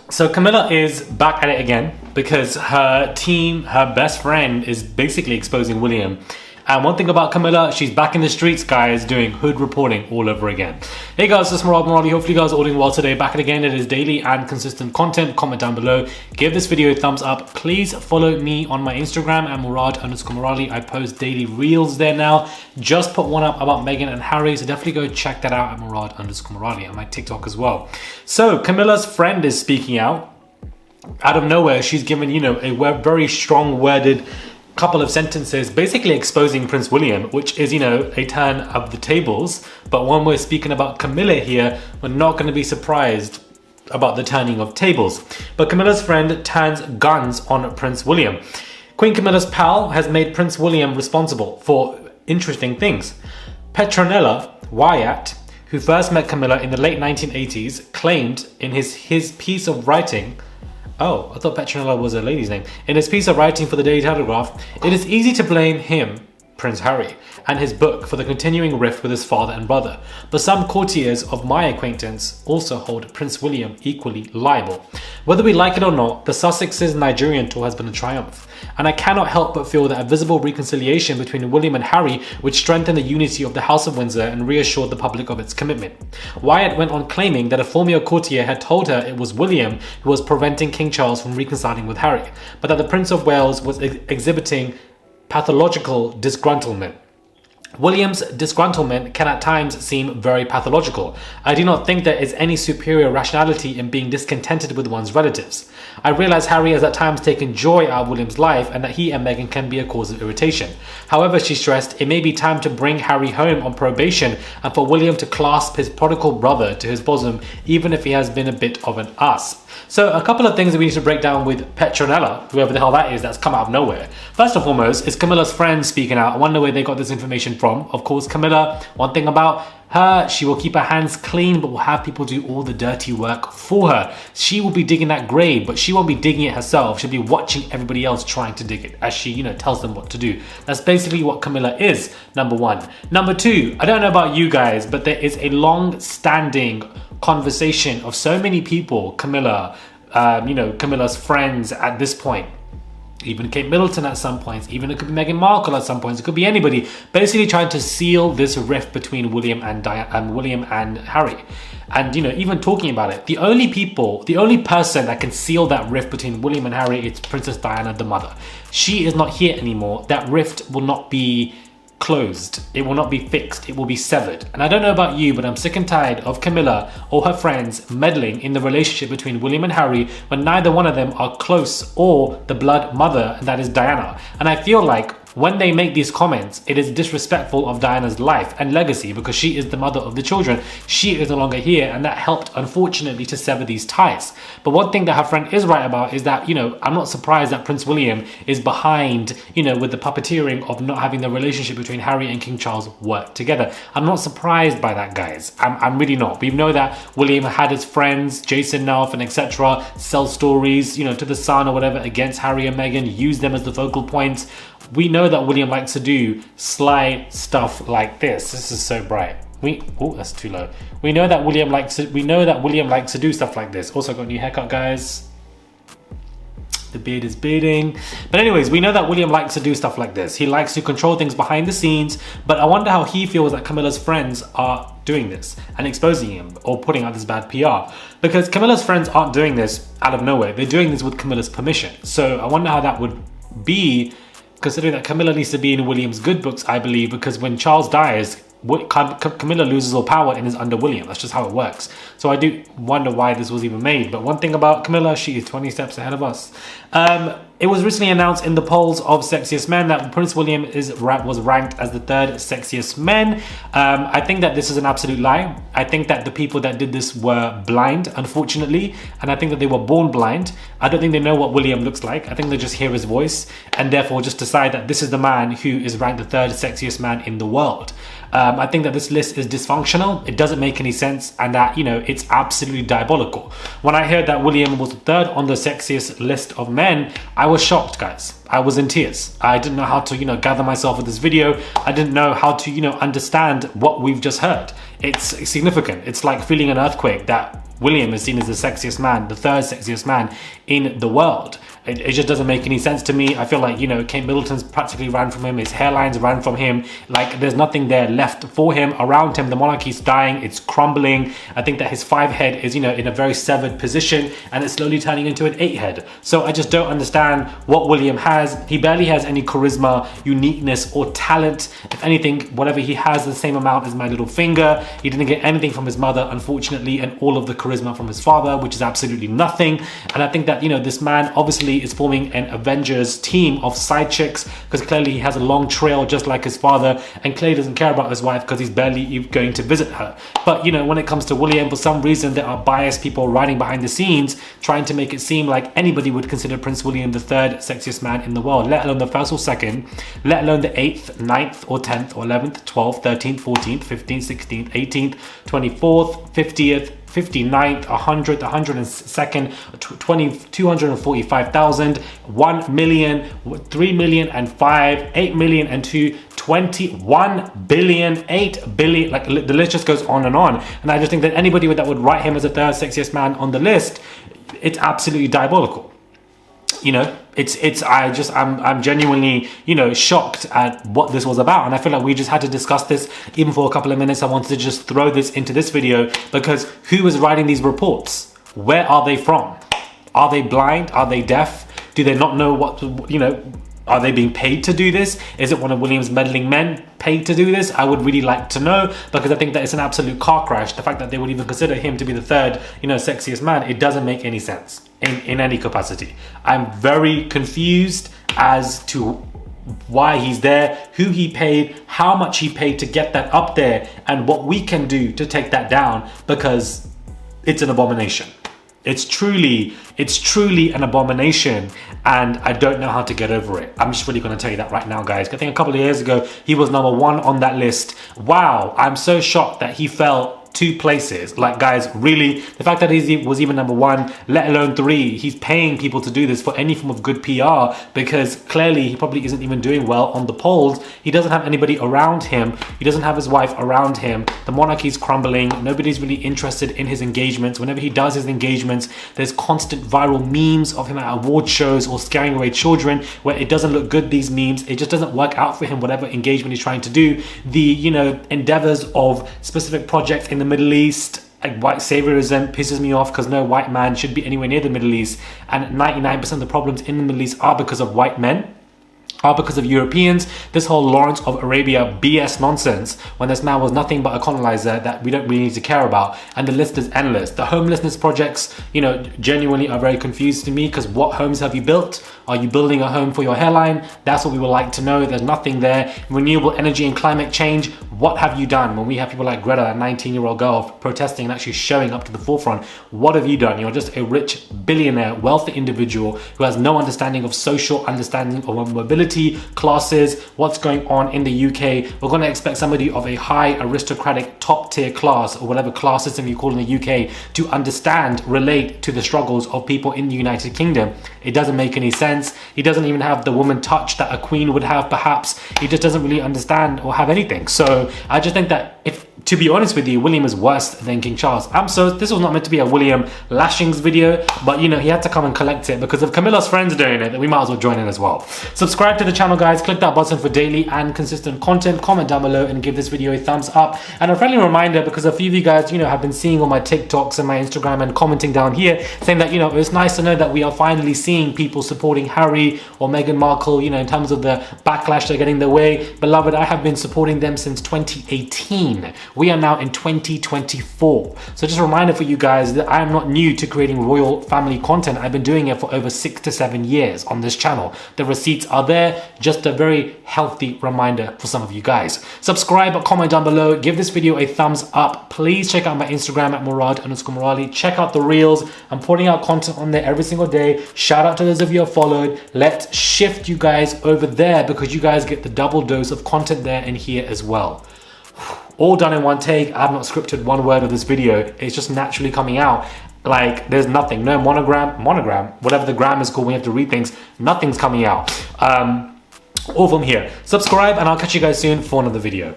So Camilla is back at it again because her team, her best friend, is basically exposing William. And one thing about Camilla, she's back in the streets, guys, doing hood reporting all over again. Hey guys, this is Morali. Hopefully you guys are all doing well today. Back at it again. It is daily and consistent content. Comment down below. Give this video a thumbs up. Please follow me on my Instagram at Murad_Morali. I post daily reels there now. Just put one up about Meghan and Harry, so definitely go check that out at Murad_Morali and my TikTok as well. So Camilla's friend is speaking out of nowhere. She's given, a very strong worded couple of sentences basically exposing Prince William, which is, a turn of the tables. But when we're speaking about Camilla here, we're not going to be surprised about the turning of tables. But Camilla's friend turns guns on Prince William. Queen Camilla's pal has made Prince William responsible for interesting things. Petronella Wyatt, who first met Camilla in the late 1980s, claimed in his piece of writing, oh, I thought Petronella was a lady's name. In his piece of writing for the Daily Telegraph, it is easy to blame him, Prince Harry, and his book for the continuing rift with his father and brother. But some courtiers of my acquaintance also hold Prince William equally liable. Whether we like it or not, the Sussex's Nigerian tour has been a triumph. And I cannot help but feel that a visible reconciliation between William and Harry would strengthen the unity of the House of Windsor and reassure the public of its commitment. Wyatt went on claiming that a former courtier had told her it was William who was preventing King Charles from reconciling with Harry, but that the Prince of Wales was exhibiting pathological disgruntlement. William's disgruntlement can at times seem very pathological. I do not think there is any superior rationality in being discontented with one's relatives. I realize Harry has at times taken joy out of William's life and that he and Meghan can be a cause of irritation. However, she stressed, it may be time to bring Harry home on probation and for William to clasp his prodigal brother to his bosom, even if he has been a bit of an ass. So a couple of things that we need to break down with Petronella, whoever the hell that is, that's come out of nowhere. First and foremost, is Camilla's friend speaking out. I wonder where they got this information from. Of course, Camilla, one thing about her, she will keep her hands clean, but will have people do all the dirty work for her. She will be digging that grave, but she won't be digging it herself. She'll be watching everybody else trying to dig it as she, tells them what to do. That's basically what Camilla is, number one. Number two, I don't know about you guys, but there is a long-standing conversation of so many people, Camilla, Camilla's friends at this point, even Kate Middleton at some points, even it could be Meghan Markle at some points, it could be anybody, basically trying to seal this rift between William and Harry. And even talking about it, the only person that can seal that rift between William and Harry is Princess Diana, the mother. She is not here anymore. That rift will not be closed. It will not be fixed. It will be severed. And I don't know about you, but I'm sick and tired of Camilla or her friends meddling in the relationship between William and Harry when neither one of them are close or the blood mother, and that is Diana. And I feel like when they make these comments, it is disrespectful of Diana's life and legacy because she is the mother of the children. She is no longer here, and that helped, unfortunately, to sever these ties. But one thing that her friend is right about is that, I'm not surprised that Prince William is behind, with the puppeteering of not having the relationship between Harry and King Charles work together. I'm not surprised by that, guys. I'm really not. We know that William had his friends, Jason Nelf and etc., sell stories, to the Sun or whatever against Harry and Meghan, use them as the focal points. We know that William likes to do sly stuff like this. This is so bright. Oh, that's too low. We know that William likes to do stuff like this. Also got a new haircut, guys. The beard is bearding. But anyways, we know that William likes to do stuff like this. He likes to control things behind the scenes, but I wonder how he feels that Camilla's friends are doing this and exposing him or putting out this bad PR. Because Camilla's friends aren't doing this out of nowhere. They're doing this with Camilla's permission. So I wonder how that would be, considering that Camilla needs to be in William's good books, I believe, because when Charles dies, Camilla loses all power and is under William. That's just how it works. So I do wonder why this was even made. But one thing about Camilla, she is 20 steps ahead of us. It was recently announced in the polls of sexiest men that Prince William was ranked as the third sexiest man. I think that this is an absolute lie. I think that the people that did this were blind, unfortunately, and I think that they were born blind. I don't think they know what William looks like. I think they just hear his voice and therefore just decide that this is the man who is ranked the third sexiest man in the world. I think that this list is dysfunctional. It doesn't make any sense, and that, it's absolutely diabolical. When I heard that William was third on the sexiest list of men, I was shocked, guys. I was in tears. I didn't know how to, gather myself with this video. I didn't know how to, understand what we've just heard. It's significant. It's like feeling an earthquake that William is seen as the sexiest man, the third sexiest man in the world. It just doesn't make any sense to me. I feel like, you know, Kate Middleton's practically ran from him. His hairline's ran from him. Like, there's nothing there left for him, around him. The monarchy's dying. It's crumbling. I think that his 5 head is, you know, in a very severed position, and it's slowly turning into an 8 head. So I just don't understand what William has. He barely has any charisma, uniqueness, or talent. If anything, whatever he has, the same amount as my little finger. He didn't get anything from his mother, unfortunately, and all of the charisma from his father, which is absolutely nothing. And I think that, you know, this man obviously is forming an Avengers team of side chicks, because clearly he has a long trail just like his father, and clearly doesn't care about his wife because he's barely going to visit her. But, you know, when it comes to William, for some reason there are biased people writing behind the scenes trying to make it seem like anybody would consider Prince William the third sexiest man in the world, let alone the first or second, let alone the 8th, 9th or 10th or 11th, 12th, 13th, 14th, 15th, 16th, 18th, 24th, 50th, 59th, 100th, 102nd, 20, 245,000, 1 million, 3 million and 5, 8 million and 2, 21 billion, 8 billion, like the list just goes on. And I just think that anybody that would write him as the third sexiest man on the list, it's absolutely diabolical. You know, I'm genuinely, you know, shocked at what this was about. And I feel like we just had to discuss this even for a couple of minutes. I wanted to just throw this into this video because who is writing these reports? Where are they from? Are they blind? Are they deaf? Do they not know what, you know, are they being paid to do this? Is it one of William's meddling men paid to do this? I would really like to know, because I think that it's an absolute car crash. The fact that they would even consider him to be the third, you know, sexiest man, it doesn't make any sense in any capacity. I'm very confused as to why he's there, who he paid, how much he paid to get that up there, and what we can do to take that down, because it's an abomination. It's truly an abomination, and I don't know how to get over it. I'm just really going to tell you that right now, guys. I think a couple of years ago, he was number 1 on that list. Wow, I'm so shocked that he fell 2 places. Like, guys, really, the fact that he was even number 1, let alone 3, he's paying people to do this for any form of good PR, because clearly he probably isn't even doing well on the polls. He doesn't have anybody around him. He doesn't have his wife around him. The monarchy's crumbling. Nobody's really interested in his engagements. Whenever he does his engagements, there's constant viral memes of him at award shows or scaring away children, where it doesn't look good, these memes. It just doesn't work out for him, whatever engagement he's trying to do. The, you know, endeavors of specific projects in the Middle East, like white saviorism, pisses me off, because no white man should be anywhere near the Middle East, and 99% of the problems in the Middle East are because of white men, are because of Europeans. This whole Lawrence of Arabia BS nonsense, when this man was nothing but a colonizer that we don't really need to care about, and the list is endless. The homelessness projects, you know, genuinely are very confused to me, because what homes have you built? Are you building a home for your hairline? That's what we would like to know. There's nothing there. Renewable energy and climate change, what have you done? When we have people like Greta, a 19-year-old girl, protesting and actually showing up to the forefront, what have you done? You're just a rich billionaire, wealthy individual who has no understanding of social understanding of mobility, classes, what's going on in the UK. We're going to expect somebody of a high aristocratic top tier class, or whatever class system you call in the UK, to understand, relate to the struggles of people in the United Kingdom. It doesn't make any sense. He doesn't even have the woman touch that a queen would have, perhaps. He just doesn't really understand or have anything. So I just think that, if to be honest with you, William is worse than King Charles. This was not meant to be a William lashings video, but, you know, he had to come and collect it, because if Camilla's friends are doing it, then we might as well join in as well. Subscribe to the channel, guys. Click that button for daily and consistent content. Comment down below and give this video a thumbs up. And a friendly reminder, because a few of you guys, you know, have been seeing on my TikToks and my Instagram and commenting down here, saying that, you know, it's nice to know that we are finally seeing people supporting Harry or Meghan Markle, you know, in terms of the backlash they're getting their way. Beloved, I have been supporting them since 2018. We are now in 2024. So just a reminder for you guys that I am not new to creating royal family content. I've been doing it for over 6 to 7 years on this channel. The receipts are there. Just a very healthy reminder for some of you guys. Subscribe, comment down below, give this video a thumbs up. Please check out my Instagram at Murad_Morali. Check out the reels. I'm putting out content on there every single day. Shout out to those of you who have followed. Let's shift you guys over there, because you guys get the double dose of content there and here as well. All done in one take. I've not scripted one word of this video. It's just naturally coming out. Like, there's nothing, no monogram, whatever the gram is called, we have to read things. Nothing's coming out. All from here. Subscribe, and I'll catch you guys soon for another video.